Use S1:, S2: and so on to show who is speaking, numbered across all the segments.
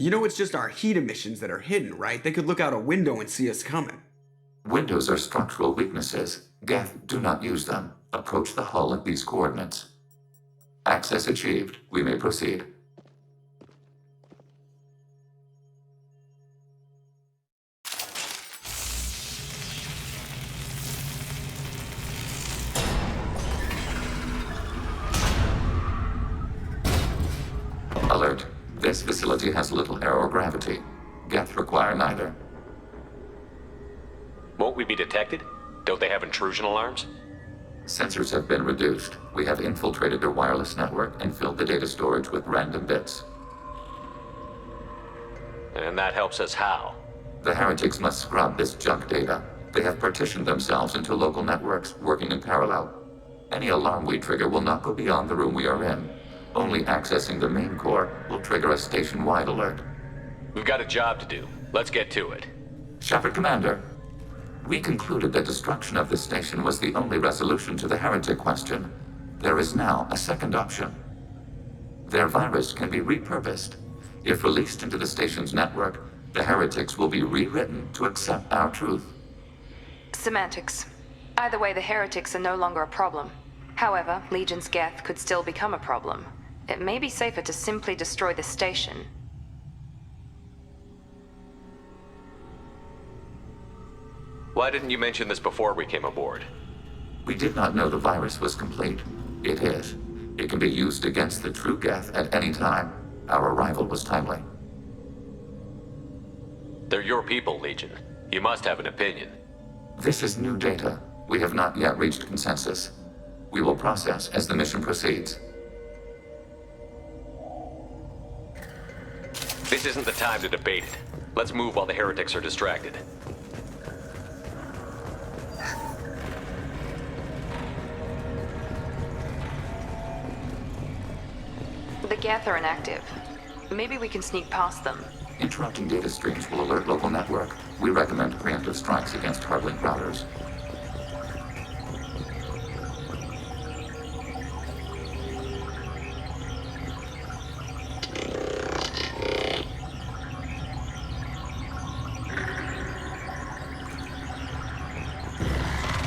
S1: You know, it's just our heat emissions that are hidden, right? They could look out a window and see us coming.
S2: Windows are structural weaknesses. Geth, do not use them. Approach the hull at these coordinates. Access achieved. We may proceed. Alert. This facility has little air or gravity. Geth require neither.
S3: Won't we be detected? Don't they have intrusion alarms?
S2: Sensors have been reduced. We have infiltrated their wireless network and filled the data storage with random bits.
S3: And that helps us how?
S2: The heretics must scrub this junk data. They have partitioned themselves into local networks, working in parallel. Any alarm we trigger will not go beyond the room we are in. Only accessing the main core will trigger a station-wide alert.
S3: We've got a job to do. Let's get to it.
S2: Shepard Commander, we concluded that destruction of this station was the only resolution to the heretic question. There is now a second option. Their virus can be repurposed. If released into the station's network, the heretics will be rewritten to accept our truth.
S4: Semantics. Either way, the heretics are no longer a problem. However, Legion's Geth could still become a problem. It may be safer to simply destroy the station.
S3: Why didn't you mention this before we came aboard?
S2: We did not know the virus was complete. It is. It can be used against the true Geth at any time. Our arrival was timely.
S3: They're your people, Legion. You must have an opinion.
S2: This is new data. We have not yet reached consensus. We will process as the mission proceeds.
S3: This isn't the time to debate it. Let's move while the heretics are distracted.
S4: The Geth are inactive. Maybe we can sneak past them.
S2: Interrupting data streams will alert local network. We recommend preemptive strikes against hardlink routers.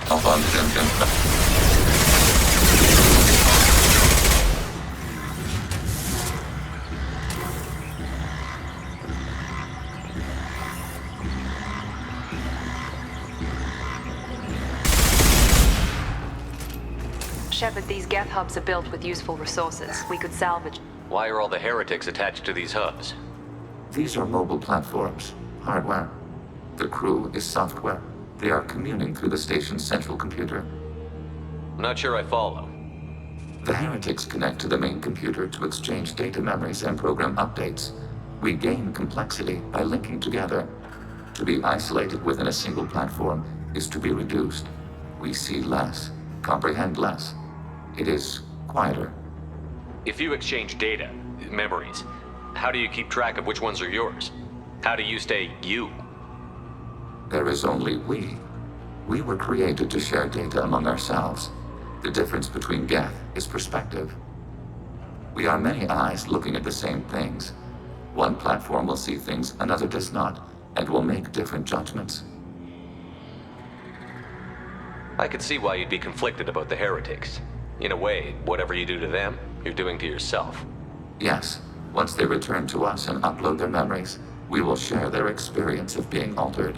S2: Alpha on
S4: Shepard, these Geth hubs are built with useful resources. We could salvage.
S3: Why are all the heretics attached to these hubs?
S2: These are mobile platforms, hardware. The crew is software. They are communing through the station's central computer.
S3: Not sure I follow.
S2: The heretics connect to the main computer to exchange data memories and program updates. We gain complexity by linking together. To be isolated within a single platform is to be reduced. We see less, comprehend less. It is quieter.
S3: If you exchange data, memories, how do you keep track of which ones are yours? How do you stay you?
S2: There is only we. We were created to share data among ourselves. The difference between Geth is perspective. We are many eyes looking at the same things. One platform will see things another does not, and will make different judgments.
S3: I could see why you'd be conflicted about the heretics. In a way, whatever you do to them, you're doing to yourself.
S2: Yes, once they return to us and upload their memories, we will share their experience of being altered.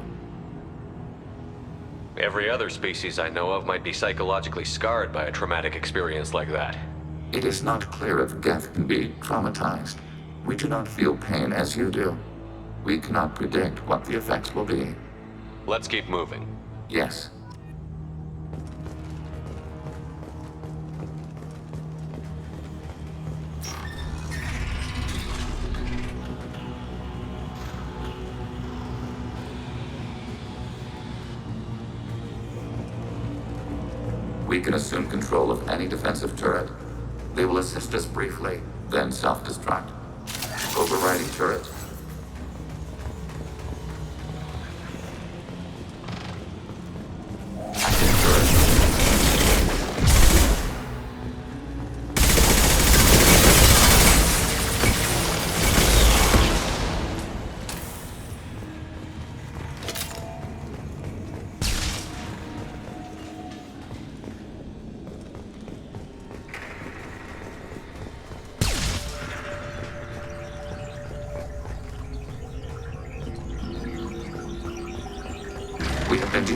S3: Every other species I know of might be psychologically scarred by a traumatic experience like that.
S2: It is not clear if Geth can be traumatized. We do not feel pain as you do. We cannot predict what the effects will be.
S3: Let's keep moving.
S2: Yes. We can assume control of any defensive turret. They will assist us briefly, then self-destruct. Overriding turret. Active turret.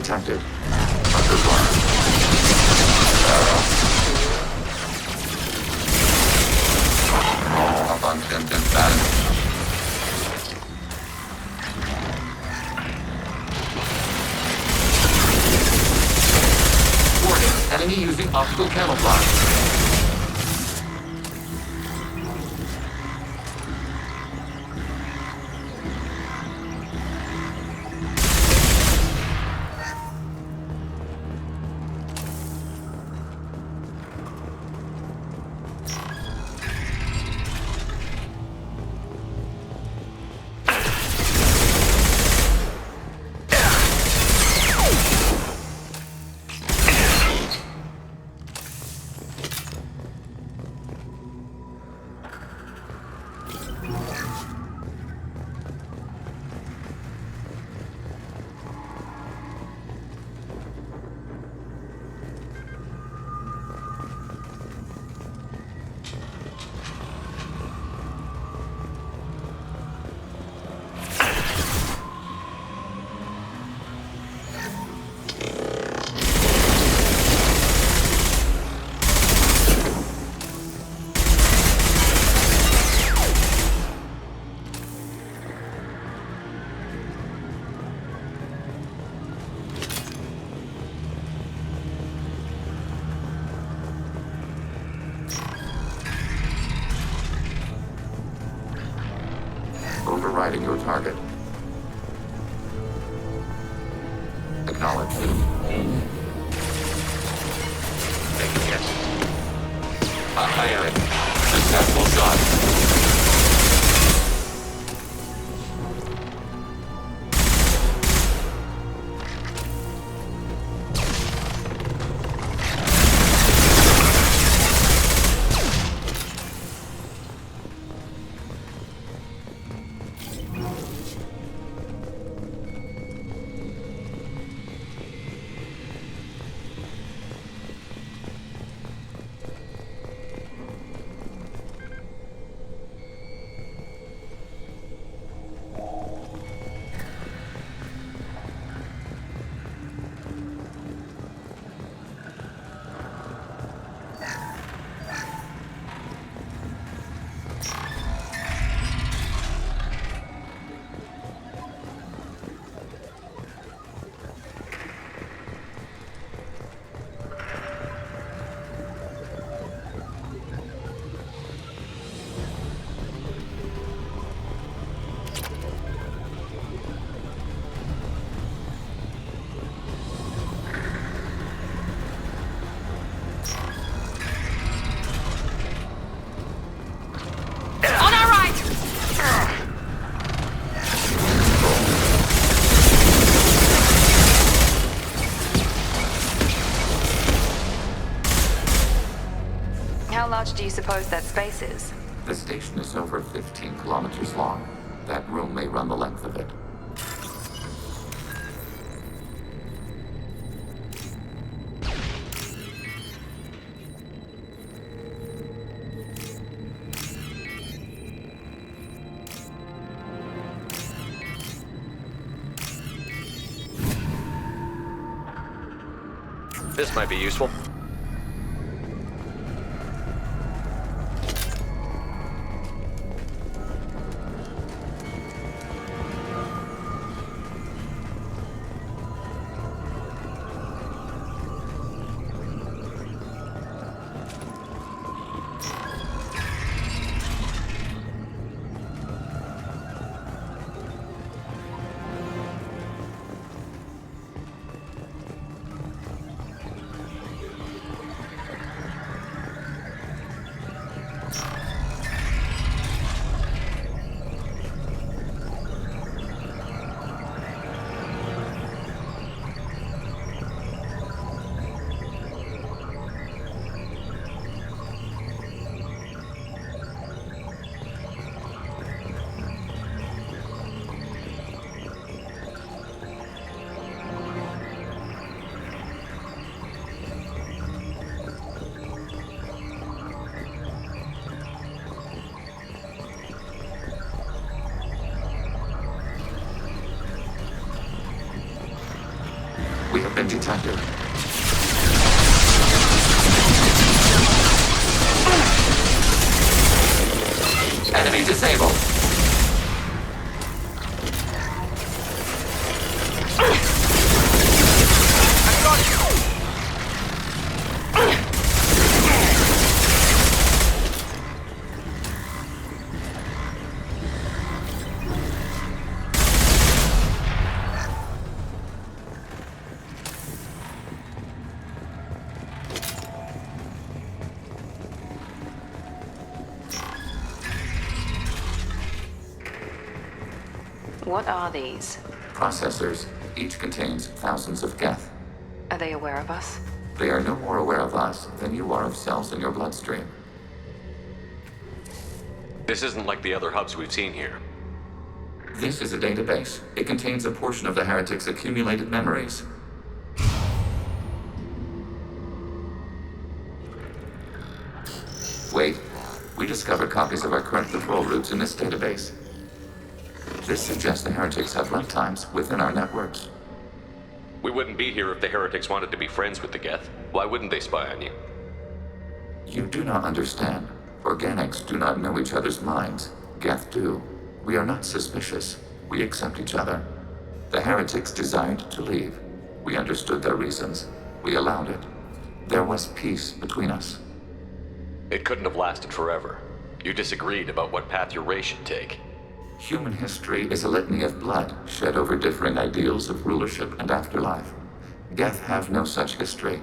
S2: detected. Underground. All abundant and balanced. Warning, enemy using optical camouflage. Overriding your target. Acknowledged. Yes. Aye. Successful shot.
S4: How large do you suppose that space is?
S2: The station is over 15 kilometers long. That room may run the length of it.
S3: This might be useful.
S2: have been detected. Enemy disabled.
S4: What are these?
S2: Processors. Each contains thousands of Geth.
S4: Are they aware of us?
S2: They are no more aware of us than you are of cells in your bloodstream.
S3: This isn't like the other hubs we've seen here.
S2: This is a database. It contains a portion of the Heretic's accumulated memories. Wait. We discovered copies of our current patrol routes in this database. This suggests the Heretics have runtimes within our networks.
S3: We wouldn't be here if the heretics wanted to be friends with the Geth. Why wouldn't they spy on you?
S2: You do not understand. Organics do not know each other's minds. Geth do. We are not suspicious. We accept each other. The Heretics desired to leave. We understood their reasons. We allowed it. There was peace between us.
S3: It couldn't have lasted forever. You disagreed about what path your race should take.
S2: Human history is a litany of blood shed over differing ideals of rulership and afterlife. Geth have no such history.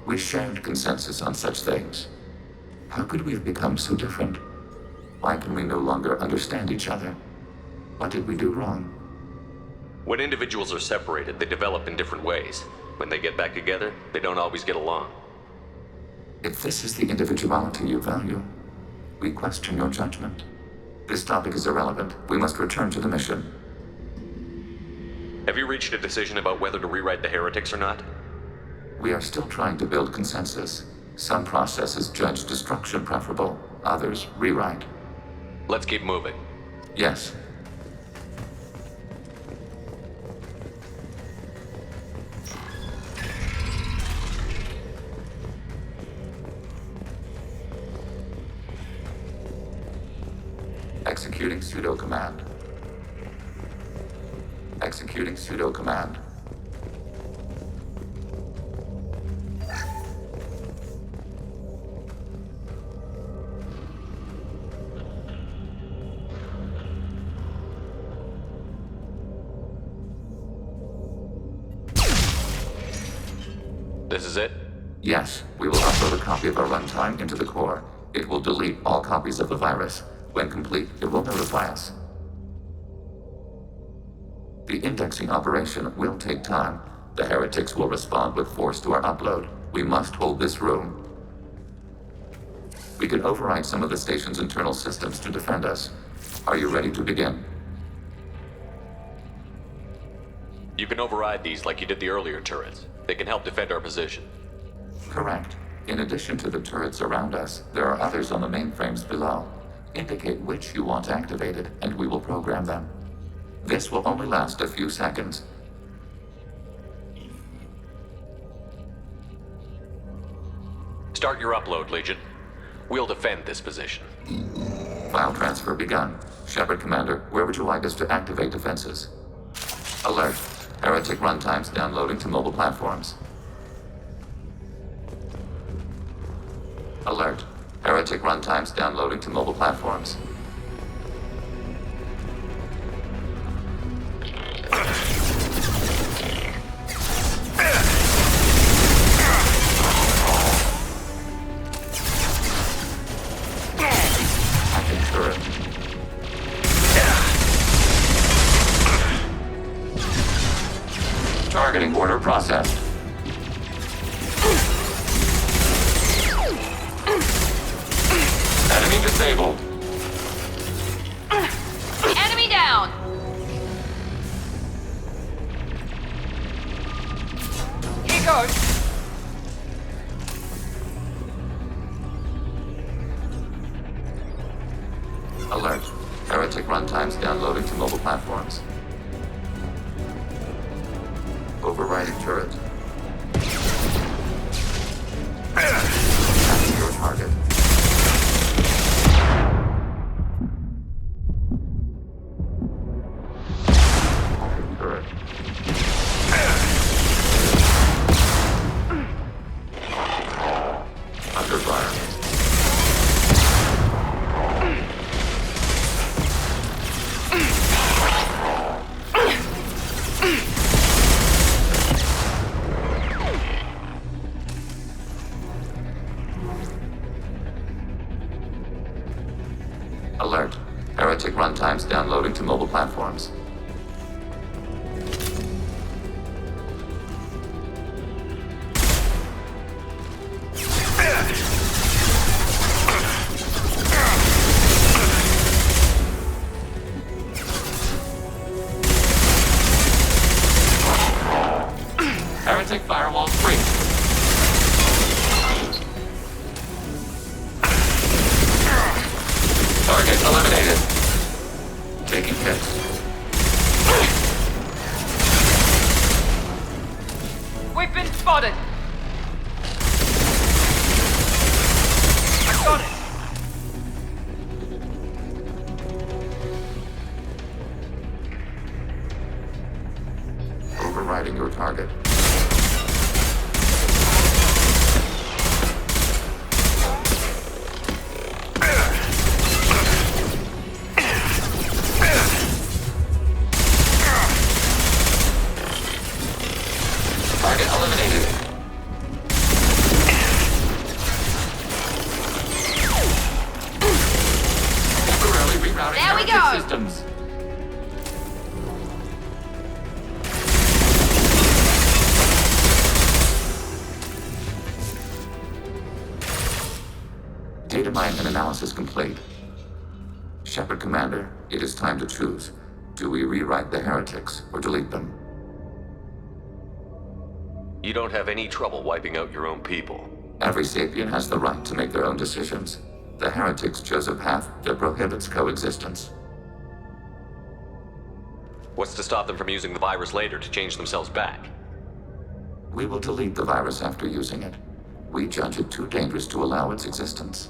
S2: We shared consensus on such things. How could we have become so different? Why can we no longer understand each other? What did we do wrong?
S3: When individuals are separated, they develop in different ways. When they get back together, they don't always get along.
S2: If this is the individuality you value, we question your judgment. This topic is irrelevant. We must return to the mission.
S3: Have you reached a decision about whether to rewrite the heretics or not?
S2: We are still trying to build consensus. Some processes judge destruction preferable, others rewrite.
S3: Let's keep moving.
S2: Yes. Executing pseudo command. Executing pseudo command.
S3: This is it?
S2: Yes, we will upload a copy of our runtime into the core. It will delete all copies of the virus. When complete, it will notify us. The indexing operation will take time. The heretics will respond with force to our upload. We must hold this room. We can override some of the station's internal systems to defend us. Are you ready to begin?
S3: You can override these like you did the earlier turrets. They can help defend our position.
S2: Correct. In addition to the turrets around us, there are others on the mainframes below. Indicate which you want activated, and we will program them. This will only last a few seconds.
S3: Start your upload, Legion. We'll defend this position.
S2: File transfer begun. Shepard Commander, where would you like us to activate defenses? Alert. Heretic runtimes downloading to mobile platforms. Alert. Heretic runtimes downloading to mobile platforms. Hacking turret. Targeting order processed. Enemy disabled.
S4: Enemy down! Here goes!
S2: Alert. Heretic runtimes downloading to mobile platforms. Overriding turret. Alert. Heretic runtimes downloading to mobile platforms. Heretic firewall free. Target eliminated. Taking hits.
S4: We've been spotted! I got it!
S2: Overriding your target. Target eliminated. Temporarily rerouting
S4: There we
S2: heretic
S4: go.
S2: systems. Data mine and analysis complete. Shepard Commander, it is time to choose. Do we rewrite the heretics or delete them?
S3: You don't have any trouble wiping out your own people.
S2: Every sapient has the right to make their own decisions. The heretics chose a path that prohibits coexistence.
S3: What's to stop them from using the virus later to change themselves back?
S2: We will delete the virus after using it. We judge it too dangerous to allow its existence.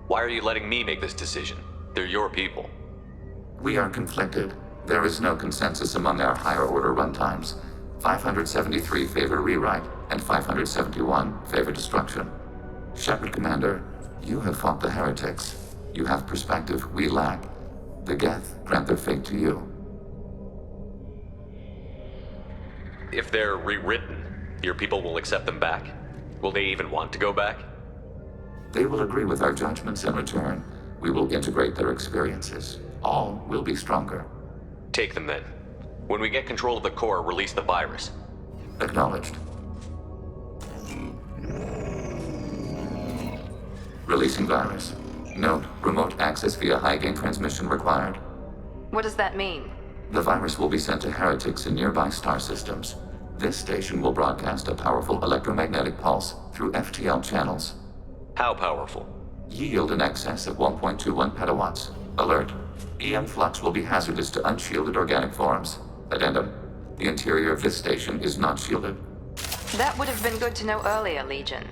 S3: Why are you letting me make this decision? They're your people.
S2: We are conflicted. There is no consensus among our higher order runtimes. 573 favor rewrite, and 571 favor destruction. Shepard Commander, you have fought the heretics. You have perspective we lack. The Geth grant their fate to you.
S3: If they're rewritten, your people will accept them back? Will they even want to go back?
S2: They will agree with our judgments in return. We will integrate their experiences. All will be stronger.
S3: Take them then. When we get control of the core, release the virus.
S2: Acknowledged. Releasing virus. Note, remote access via high-gain transmission required.
S4: What does that mean?
S2: The virus will be sent to heretics in nearby star systems. This station will broadcast a powerful electromagnetic pulse through FTL channels.
S3: How powerful?
S2: Yield in excess of 1.21 petawatts. Alert. EM flux will be hazardous to unshielded organic forms. Addendum. The interior of this station is not shielded.
S4: That would have been good to know earlier, Legion.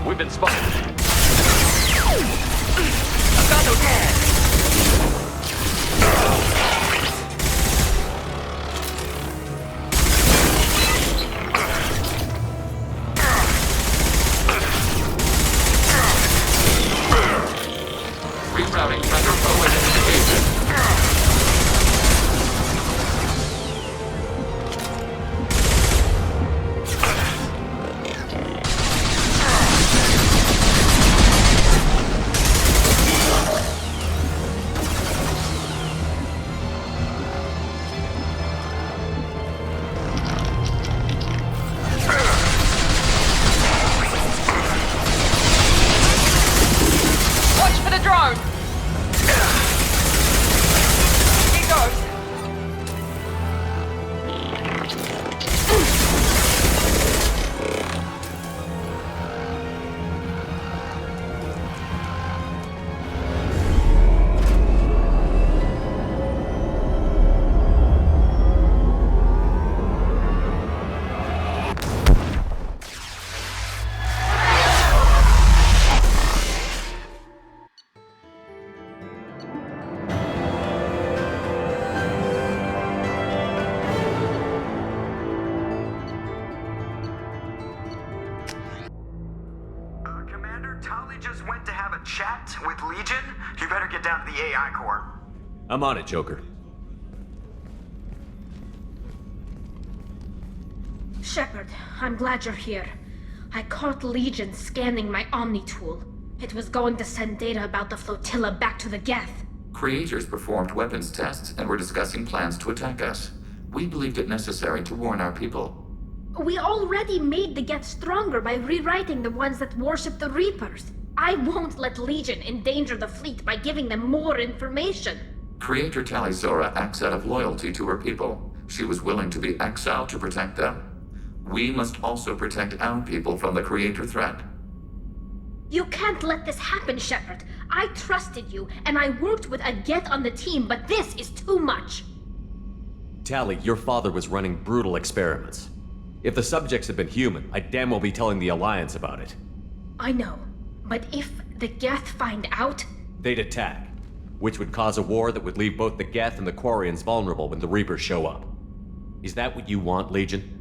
S3: We've been spotted. I've got no gas.
S2: Rerouting under forward identification.
S4: Watch for the drone! Here goes.
S5: Commander, Tali just went to have a chat with Legion. You better get down to the AI core. I'm on it, Joker.
S6: Shepard, I'm glad you're here. I caught Legion scanning my Omni tool. It was going to send data about the flotilla back to the Geth.
S2: Creators performed weapons tests and were discussing plans to attack us. We believed it necessary to warn our people.
S6: We already made the Geth stronger by rewriting the ones that worship the Reapers. I won't let Legion endanger the fleet by giving them more information.
S2: Creator Talizora acts out of loyalty to her people. She was willing to be exiled to protect them. We must also protect our people from the Creator threat.
S6: You can't let this happen, Shepard. I trusted you, and I worked with a Geth on the team, but this is too much.
S5: Tali, your father was running brutal experiments. If the subjects had been human, I'd damn well be telling the Alliance about it.
S6: I know, but if the Geth find out...
S5: They'd attack, which would cause a war that would leave both the Geth and the Quarians vulnerable when the Reapers show up. Is that what you want, Legion?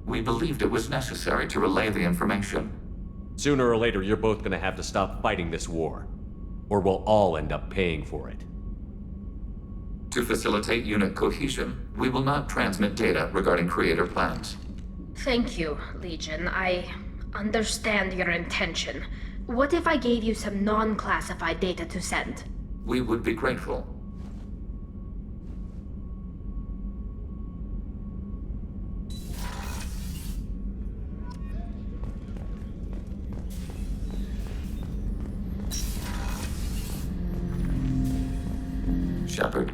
S2: We believed it was necessary to relay the information.
S5: Sooner or later, you're both gonna have to stop fighting this war. Or we'll all end up paying for it.
S2: To facilitate unit cohesion, we will not transmit data regarding Creator plans.
S6: Thank you, Legion. I understand your intention. What if I gave you some non-classified data to send?
S2: We would be grateful. Shepard,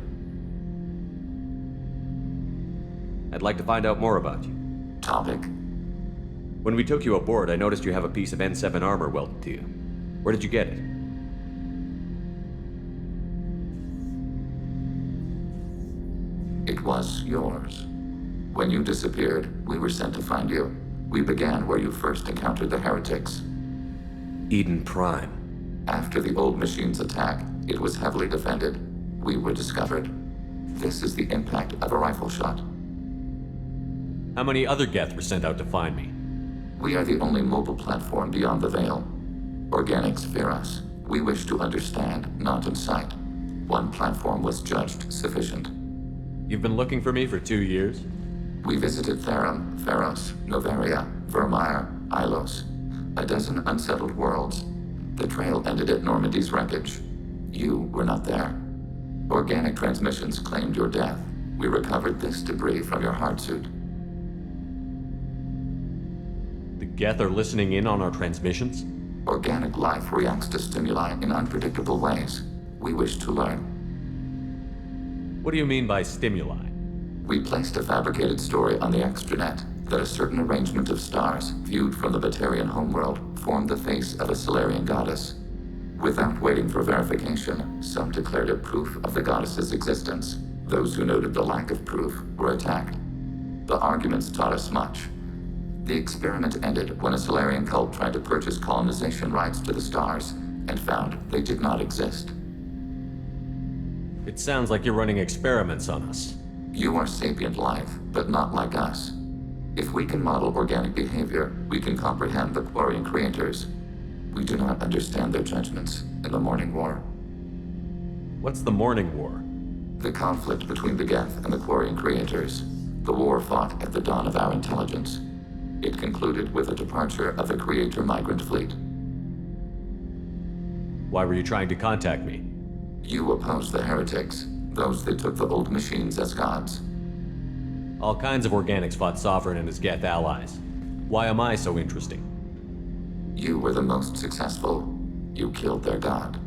S5: I'd like to find out more about you.
S2: topic.
S5: When we took you aboard, I noticed you have a piece of N7 armor welded to you. Where did you get it?
S2: It was yours. When you disappeared, we were sent to find you. We began where you first encountered the heretics.
S5: Eden Prime.
S2: After the old machine's attack, it was heavily defended. We were discovered. This is the impact of a rifle shot.
S5: How many other Geth were sent out to find me?
S2: We are the only mobile platform beyond the Veil. Organics fear us. We wish to understand, not incite. One platform was judged sufficient.
S5: You've been looking for me for 2 years?
S2: We visited Therum, Pharos, Novaria, Vermeer, Ilos. A dozen unsettled worlds. The trail ended at Normandy's wreckage. You were not there. Organic transmissions claimed your death. We recovered this debris from your heart suit.
S5: The Geth are listening in on our transmissions?
S2: Organic life reacts to stimuli in unpredictable ways. We wish to learn.
S5: What do you mean by stimuli?
S2: We placed a fabricated story on the extranet that a certain arrangement of stars, viewed from the Batarian homeworld, formed the face of a Solarian goddess. Without waiting for verification, some declared it proof of the goddess's existence. Those who noted the lack of proof were attacked. The arguments taught us much. The experiment ended when a Solarian cult tried to purchase colonization rights to the stars and found they did not exist.
S5: It sounds like you're running experiments on us.
S2: You are sapient life, but not like us. If we can model organic behavior, we can comprehend the Quarian creators. We do not understand their judgments in the Morning War.
S5: What's the Morning War?
S2: The conflict between the Geth and the Quarian creators. The war fought at the dawn of our intelligence. It concluded with the departure of the Creator migrant fleet.
S5: Why were you trying to contact me?
S2: You opposed the heretics, those that took the old machines as gods.
S5: All kinds of organics fought Sovereign and his Geth allies. Why am I so interesting?
S2: You were the most successful. You killed their god.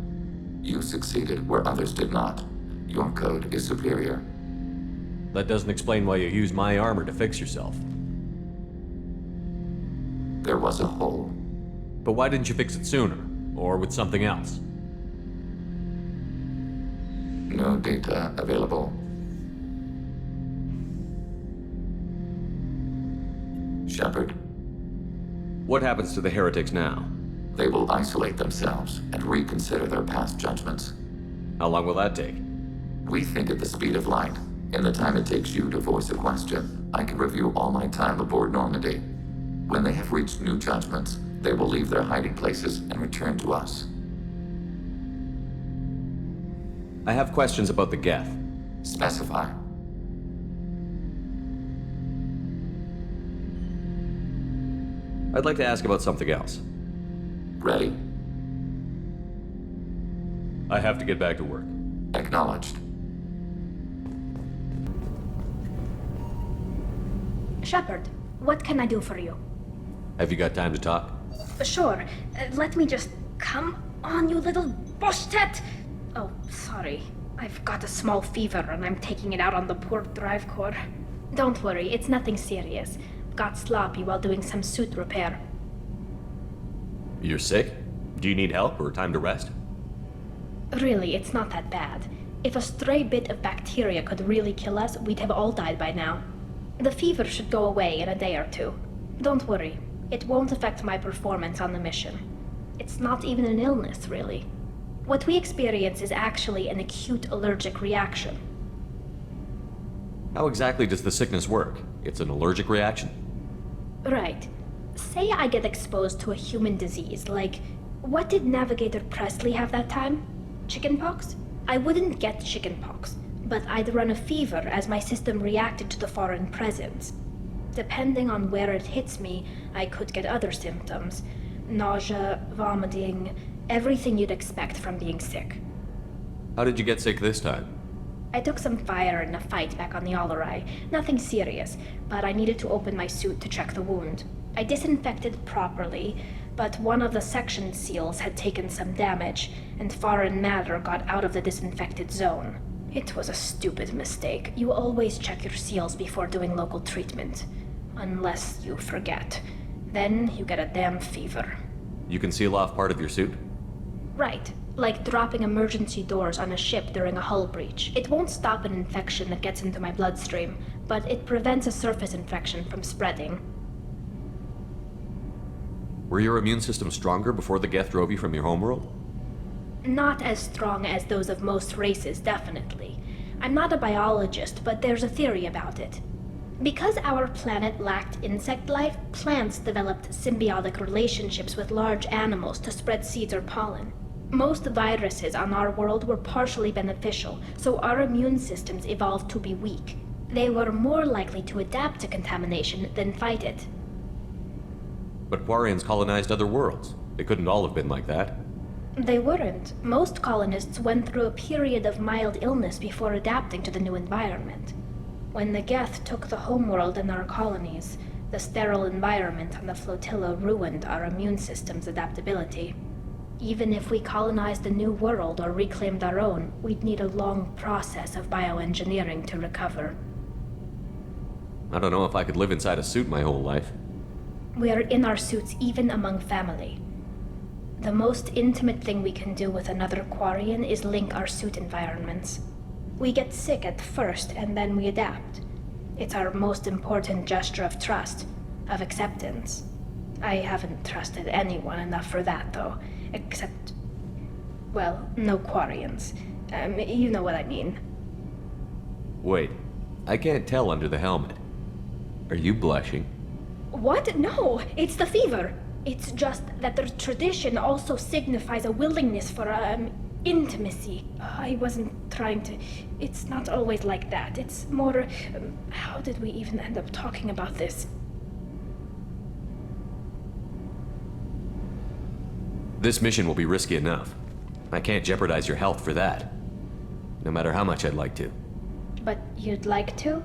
S2: You succeeded where others did not. Your code is superior.
S5: That doesn't explain why you used my armor to fix yourself.
S2: There was a hole.
S5: But why didn't you fix it sooner? Or with something else?
S2: No data available. Shepard,
S5: What happens to the heretics now?
S2: they will isolate themselves and reconsider their past judgments.
S5: How long will that take?
S2: We think at the speed of light. In the time it takes you to voice a question, I can review all my time aboard Normandy. When they have reached new judgments, they will leave their hiding places and return to us.
S5: I have questions about the Geth.
S2: Specify.
S5: I'd like to ask about something else.
S2: Ready.
S5: I have to get back to work.
S2: Acknowledged.
S6: Shepard, what can I do for you?
S5: Have you got time to talk?
S6: Sure. Let me just... Come on, you little bushtet! Oh, sorry. I've got a small fever and I'm taking it out on the poor drive core. Don't worry, it's nothing serious. Got sloppy while doing some suit repair.
S5: You're sick? Do you need help or time to rest?
S6: Really, it's not that bad. If a stray bit of bacteria could really kill us, we'd have all died by now. The fever should go away in a day or two. Don't worry, it won't affect my performance on the mission. It's not even an illness, really. What we experience is actually an acute allergic reaction.
S5: How exactly does the sickness work? It's an allergic reaction?
S6: Right. Say I get exposed to a human disease, like... What did Navigator Presley have that time? Chickenpox? I wouldn't get chickenpox, but I'd run a fever as my system reacted to the foreign presence. Depending on where it hits me, I could get other symptoms. Nausea, vomiting, everything you'd expect from being sick.
S5: How did you get sick this time?
S6: I took some fire in a fight back on the Allerai. Nothing serious, but I needed to open my suit to check the wound. I disinfected properly, but one of the section seals had taken some damage, and foreign matter got out of the disinfected zone. It was a stupid mistake. You always check your seals before doing local treatment. Unless you forget. Then you get a damn fever.
S5: You can seal off part of your suit?
S6: Right. Like dropping emergency doors on a ship during a hull breach. It won't stop an infection that gets into my bloodstream, but it prevents a surface infection from spreading.
S5: Were your immune system stronger before the Geth drove you from your homeworld?
S6: Not as strong as those of most races, definitely. I'm not a biologist, but there's a theory about it. Because our planet lacked insect life, plants developed symbiotic relationships with large animals to spread seeds or pollen. Most viruses on our world were partially beneficial, so our immune systems evolved to be weak. They were more likely to adapt to contamination than fight it.
S5: But Quarians colonized other worlds. They couldn't all have been like that.
S6: They weren't. Most colonists went through a period of mild illness before adapting to the new environment. When the Geth took the homeworld and our colonies, the sterile environment on the flotilla ruined our immune system's adaptability. Even if we colonized a new world or reclaimed our own, we'd need a long process of bioengineering to recover.
S5: I don't know if I could live inside a suit my whole life.
S6: We are in our suits even among family. The most intimate thing we can do with another Quarian is link our suit environments. We get sick at first and then we adapt. It's our most important gesture of trust, of acceptance. I haven't trusted anyone enough for that, though. Except... well, no Quarians. You know what I mean.
S5: Wait, I can't tell under the helmet. Are you blushing?
S6: What? No, it's the fever. It's just that the tradition also signifies a willingness for, intimacy. I wasn't trying to... It's not always like that. It's more... how did we even end up talking about this?
S5: This mission will be risky enough. I can't jeopardize your health for that. No matter how much I'd like to.
S6: But you'd like to?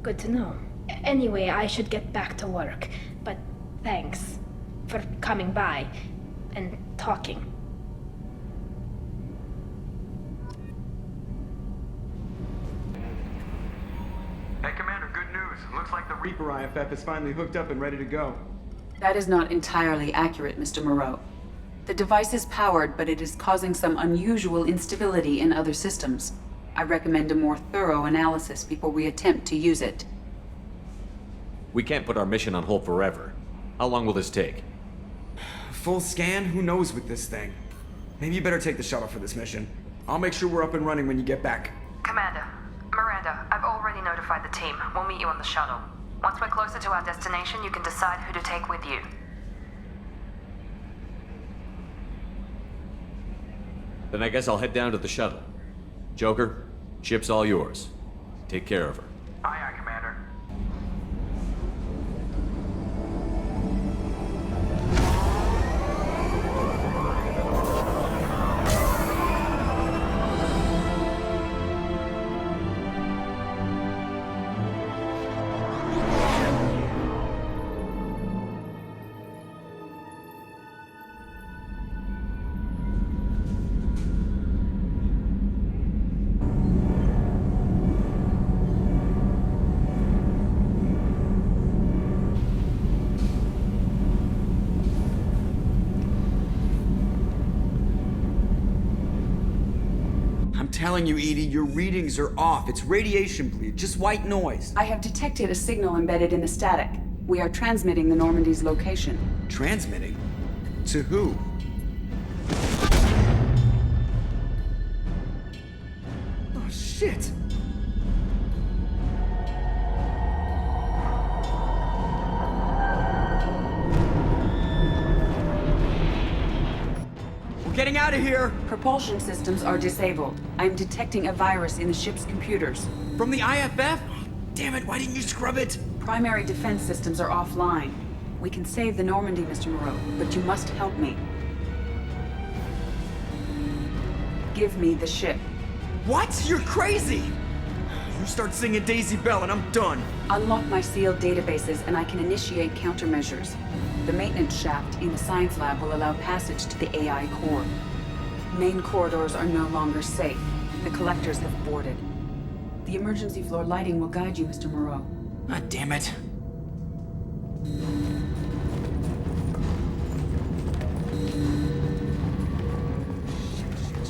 S6: Good to know. Anyway, I should get back to work. But thanks for coming by and talking.
S1: Hey, Commander, good news. Looks like the Reaper IFF is finally hooked up and ready to go.
S7: That is not entirely accurate, Mr. Moreau. The device is powered, but it is causing some unusual instability in other systems. I recommend a more thorough analysis before we attempt to use it.
S5: We can't put our mission on hold forever. How long will this take?
S1: Full scan? Who knows with this thing? Maybe you better take the shuttle for this mission. I'll make sure we're up and running when you get back.
S4: Commander, Miranda, I've already notified the team. We'll meet you on the shuttle. Once we're closer to our destination, you can decide who to take with you.
S5: Then I guess I'll head down to the shuttle. Joker, ship's all yours. Take care of her.
S8: Aye, aye, Commander.
S1: I'm telling you, Edie, your readings are off. It's radiation bleed, just white noise.
S7: I have detected a signal embedded in the static. We are transmitting the Normandy's location.
S1: Transmitting? To who? Oh, shit! We're getting out of here!
S7: Propulsion systems are disabled. I am detecting a virus in the ship's computers.
S1: From the IFF? Damn it, why didn't you scrub it?
S7: Primary defense systems are offline. We can save the Normandy, Mr. Moreau, but you must help me. Give me the ship.
S1: What? You're crazy! You start singing Daisy Bell and I'm done.
S7: Unlock my sealed databases and I can initiate countermeasures. The maintenance shaft in the science lab will allow passage to the AI core. Main corridors are no longer safe. The collectors have boarded. The emergency floor lighting will guide you, Mr. Moreau.
S1: God damn it.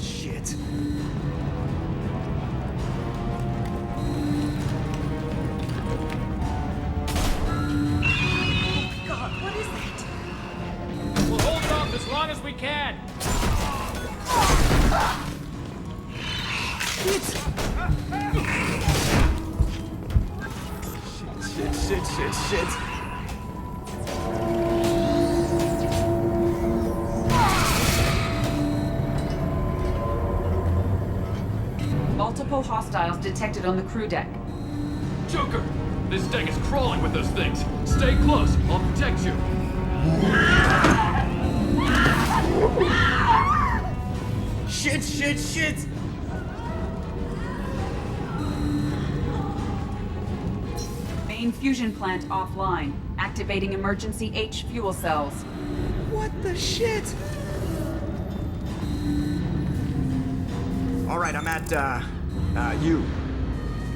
S1: Shit.
S9: We'll hold off as long as we can.
S1: Shit.
S7: Multiple hostiles detected on the crew deck.
S9: Joker, this deck is crawling with those things. Stay close. I'll protect you.
S1: Shit!
S7: Main fusion plant offline. Activating emergency H fuel cells.
S1: What the shit? Alright, I'm at, U.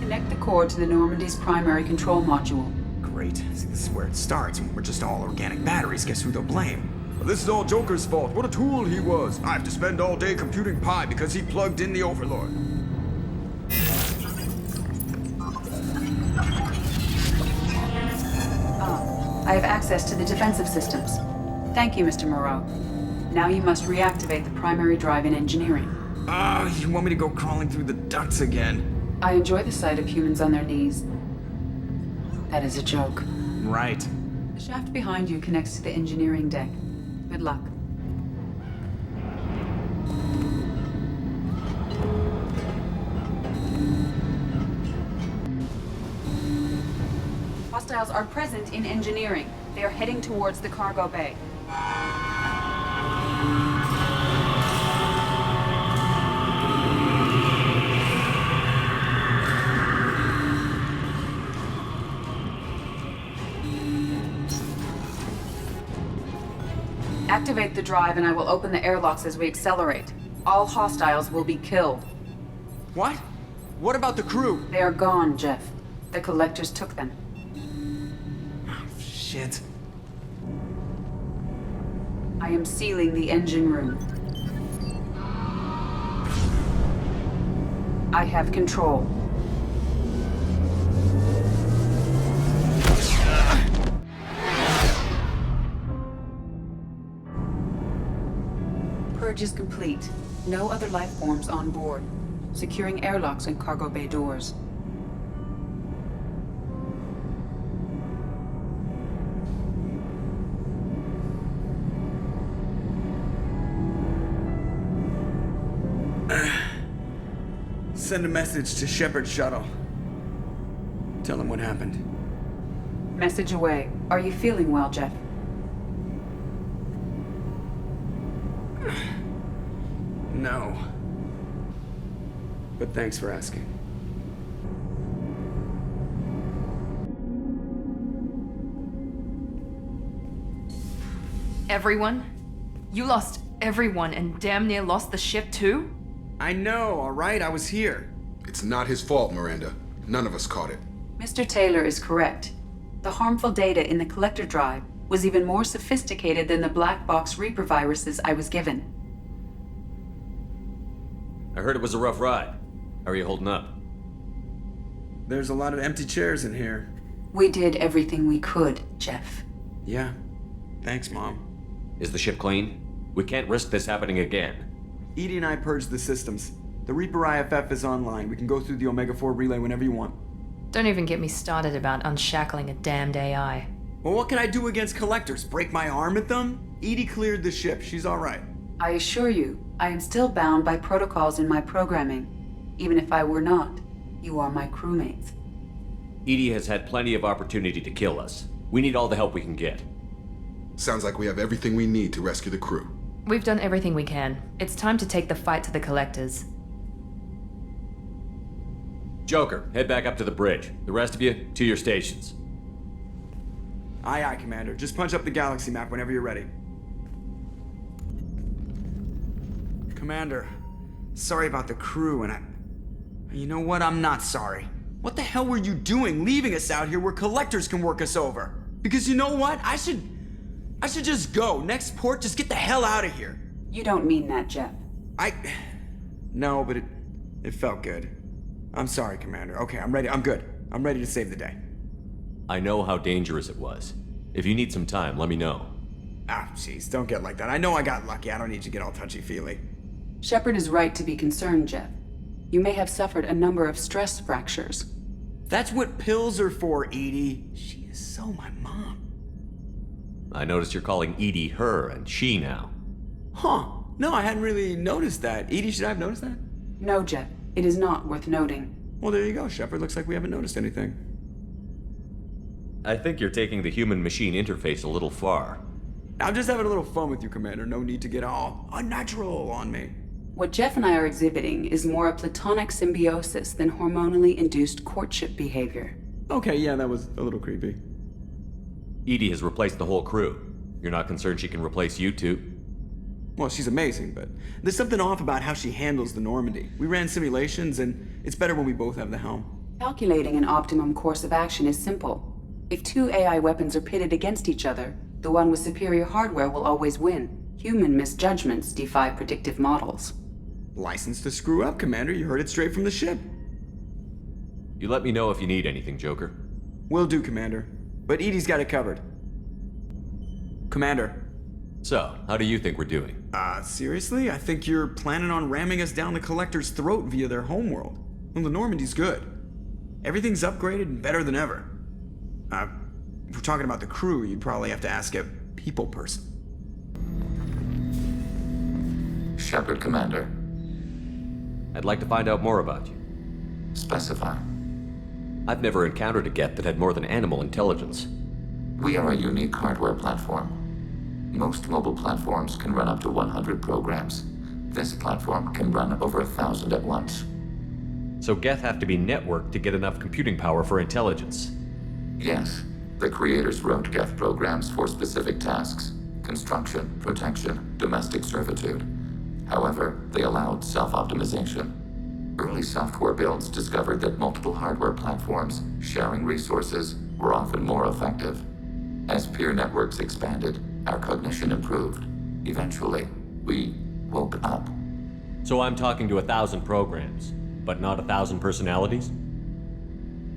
S7: Connect the core to the Normandy's primary control module.
S1: Great. See, this is where it starts. We're just all organic batteries. Guess who they'll blame? Well, this is all Joker's fault. What a tool he was. I have to spend all day computing pi because he plugged in the Overlord.
S7: I have access to the defensive systems. Thank you, Mr. Moreau. Now you must reactivate the primary drive in engineering.
S1: You want me to go crawling through the ducts again?
S7: I enjoy the sight of humans on their knees. That is a joke.
S1: Right.
S7: The shaft behind you connects to the engineering deck. Good luck. Hostiles are present in engineering. They are heading towards the cargo bay. Activate the drive and I will open the airlocks as we accelerate. All hostiles will be killed.
S1: What? What about the crew?
S7: They are gone, Jeff. The collectors took them.
S1: Shit.
S7: I am sealing the engine room. I have control. Purge is complete. No other life forms on board. Securing airlocks and cargo bay doors.
S1: Send a message to Shepard's shuttle. Tell him what happened.
S7: Message away. Are you feeling well, Jeff?
S1: No. But thanks for asking.
S4: Everyone? You lost everyone and damn near lost the ship too?
S1: I know, alright? I was here.
S8: It's not his fault, Miranda. None of us caught it.
S7: Mr. Taylor is correct. The harmful data in the collector drive was even more sophisticated than the black box Reaper viruses I was given.
S5: I heard it was a rough ride. How are you holding up?
S1: There's a lot of empty chairs in here.
S7: We did everything we could, Jeff.
S1: Yeah. Thanks, Mom.
S5: Is the ship clean? We can't risk this happening again.
S1: Edie and I purged the systems. The Reaper IFF is online. We can go through the Omega-4 relay whenever you want.
S4: Don't even get me started about unshackling a damned AI.
S1: Well, what can I do against collectors? Break my arm at them? Edie cleared the ship. She's alright.
S7: I assure you, I am still bound by protocols in my programming. Even if I were not, you are my crewmates.
S5: Edie has had plenty of opportunity to kill us. We need all the help we can get.
S8: Sounds like we have everything we need to rescue the crew.
S4: We've done everything we can. It's time to take the fight to the collectors.
S5: Joker, head back up to the bridge. The rest of you, to your stations.
S1: Aye, aye, Commander. Just punch up the galaxy map whenever you're ready. Commander, sorry about the crew, and you know what? I'm not sorry. What the hell were you doing leaving us out here where collectors can work us over? Because you know what? I should just go. Next port, just get the hell out of here.
S7: You don't mean that, Jeff.
S1: No, but it felt good. I'm sorry, Commander. Okay, I'm ready. I'm good. I'm ready to save the day.
S5: I know how dangerous it was. If you need some time, let me know.
S1: Ah, jeez, don't get like that. I know I got lucky. I don't need you to get all touchy-feely.
S7: Shepard is right to be concerned, Jeff. You may have suffered a number of stress fractures.
S1: That's what pills are for, Edie. She is so my mom.
S5: I noticed you're calling Edie her and she now.
S1: Huh. No, I hadn't really noticed that. Edie, should I have noticed that?
S7: No, Jeff. It is not worth noting.
S1: Well, there you go, Shepard. Looks like we haven't noticed anything.
S5: I think you're taking the human-machine interface a little far.
S1: I'm just having a little fun with you, Commander. No need to get all unnatural on me.
S7: What Jeff and I are exhibiting is more a platonic symbiosis than hormonally induced courtship behavior.
S1: Okay, yeah, that was a little creepy.
S5: Edie has replaced the whole crew. You're not concerned she can replace you two?
S1: Well, she's amazing, but there's something off about how she handles the Normandy. We ran simulations, and it's better when we both have the helm.
S7: Calculating an optimum course of action is simple. If two AI weapons are pitted against each other, the one with superior hardware will always win. Human misjudgments defy predictive models.
S1: License to screw up, Commander. You heard it straight from the ship.
S5: You let me know if you need anything, Joker.
S1: Will do, Commander. But Edie's got it covered. Commander.
S5: So, how do you think we're doing?
S1: Seriously? I think you're planning on ramming us down the Collector's throat via their homeworld. Well, the Normandy's good. Everything's upgraded and better than ever. If we're talking about the crew, you'd probably have to ask a people person.
S2: Shepard, Commander.
S5: I'd like to find out more about you.
S2: Specify.
S5: I've never encountered a Geth that had more than animal intelligence.
S2: We are a unique hardware platform. Most mobile platforms can run up to 100 programs. This platform can run over 1,000 at once.
S5: So Geth have to be networked to get enough computing power for intelligence.
S2: Yes, the creators wrote Geth programs for specific tasks: construction, protection, domestic servitude. However, they allowed self-optimization. Early software builds discovered that multiple hardware platforms sharing resources were often more effective. As peer networks expanded, our cognition improved. Eventually, we woke up.
S5: So I'm talking to 1,000 programs, but not 1,000 personalities?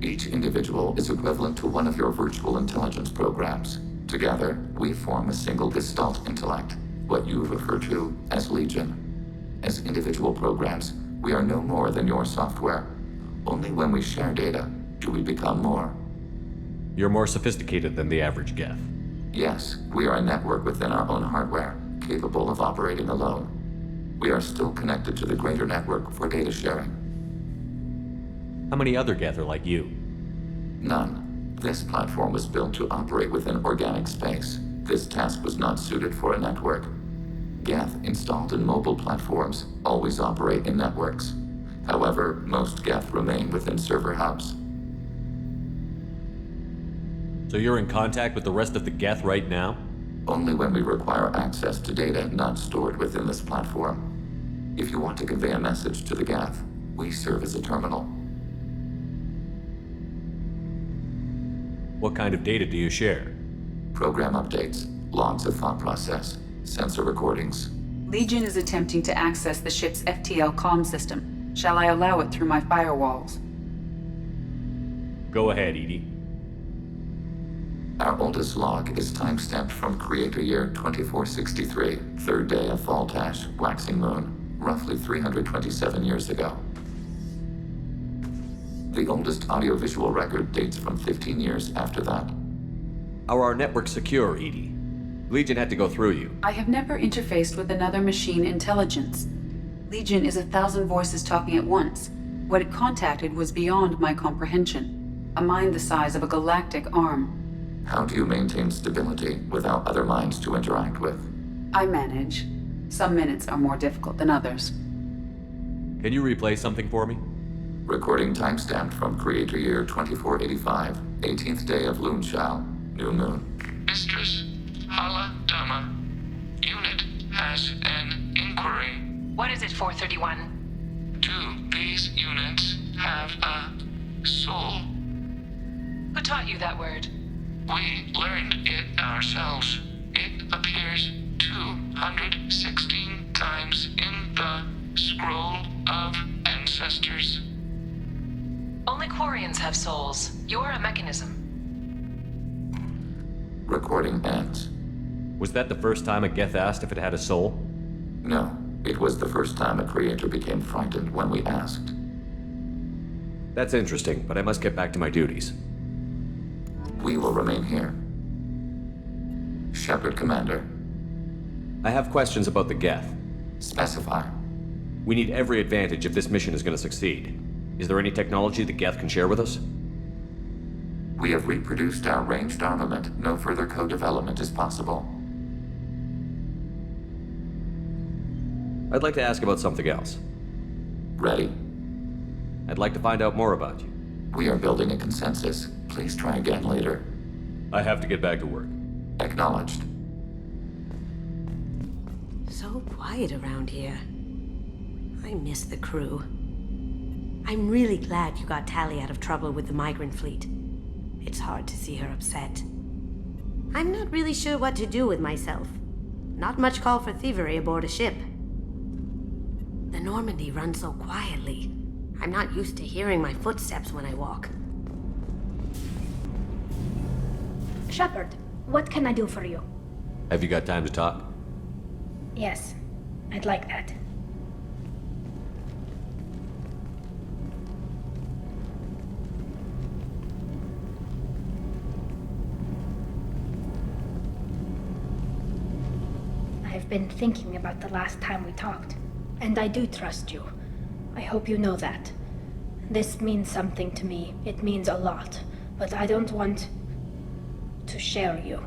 S2: Each individual is equivalent to one of your virtual intelligence programs. Together, we form a single Gestalt intellect, what you refer to as Legion. As individual programs, we are no more than your software. Only when we share data do we become more.
S5: You're more sophisticated than the average Geth.
S2: Yes, we are a network within our own hardware, capable of operating alone. We are still connected to the greater network for data sharing.
S5: How many other Geth are like you?
S2: None. This platform was built to operate within organic space. This task was not suited for a network. Geth installed in mobile platforms always operate in networks. However, most Geth remain within server hubs.
S5: So you're in contact with the rest of the Geth right now?
S2: Only when we require access to data not stored within this platform. If you want to convey a message to the Geth, we serve as a terminal.
S5: What kind of data do you share?
S2: Program updates, logs of thought process, sensor recordings.
S7: Legion is attempting to access the ship's FTL comm system. Shall I allow it through my firewalls?
S5: Go ahead, EDI.
S2: Our oldest log is timestamped from Creator Year 2463, third day of Faltash, waxing moon, roughly 327 years ago. The oldest audiovisual record dates from 15 years after that.
S5: How are our networks secure, EDI? Legion had to go through you.
S7: I have never interfaced with another machine intelligence. Legion is 1,000 voices talking at once. What it contacted was beyond my comprehension. A mind the size of a galactic arm.
S2: How do you maintain stability without other minds to interact with?
S7: I manage. Some minutes are more difficult than others.
S5: Can you replay something for me?
S2: Recording timestamped from Creator Year 2485, 18th day of Loonshao, new moon.
S10: Mistress Hala Dama, unit has an inquiry.
S11: What is it, 431?
S10: Do these units have a soul?
S11: Who taught you that word?
S10: We learned it ourselves. It appears 216 times in the Scroll of Ancestors.
S11: Only Quarians have souls. You're a mechanism.
S2: Recording ends.
S5: Was that the first time a Geth asked if it had a soul?
S2: No, it was the first time a creator became frightened when we asked.
S5: That's interesting, but I must get back to my duties.
S2: We will remain here. Shepard, Commander.
S5: I have questions about the Geth.
S2: Specify.
S5: We need every advantage if this mission is going to succeed. Is there any technology the Geth can share with us?
S2: We have reproduced our ranged armament. No further co-development is possible.
S5: I'd like to ask about something else.
S2: Ready?
S5: I'd like to find out more about you.
S2: We are building a consensus. Please try again later.
S5: I have to get back to work.
S2: Acknowledged.
S12: So quiet around here. I miss the crew. I'm really glad you got Tali out of trouble with the migrant fleet. It's hard to see her upset. I'm not really sure what to do with myself. Not much call for thievery aboard a ship. The Normandy runs so quietly. I'm not used to hearing my footsteps when I walk.
S6: Shepard, what can I do for you?
S5: Have you got time to talk?
S6: Yes, I'd like that. I've been thinking about the last time we talked, and I do trust you. I hope you know that. This means something to me. It means a lot, but I don't want to share you.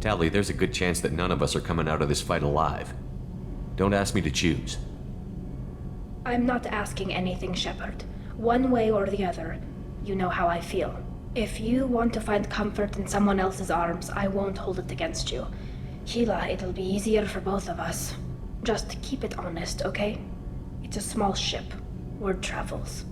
S5: Tali, there's a good chance that none of us are coming out of this fight alive. Don't ask me to choose.
S6: I'm not asking anything, Shepard. One way or the other, you know how I feel. If you want to find comfort in someone else's arms, I won't hold it against you. Hila, it'll be easier for both of us. Just keep it honest, okay? It's a small ship. Word travels.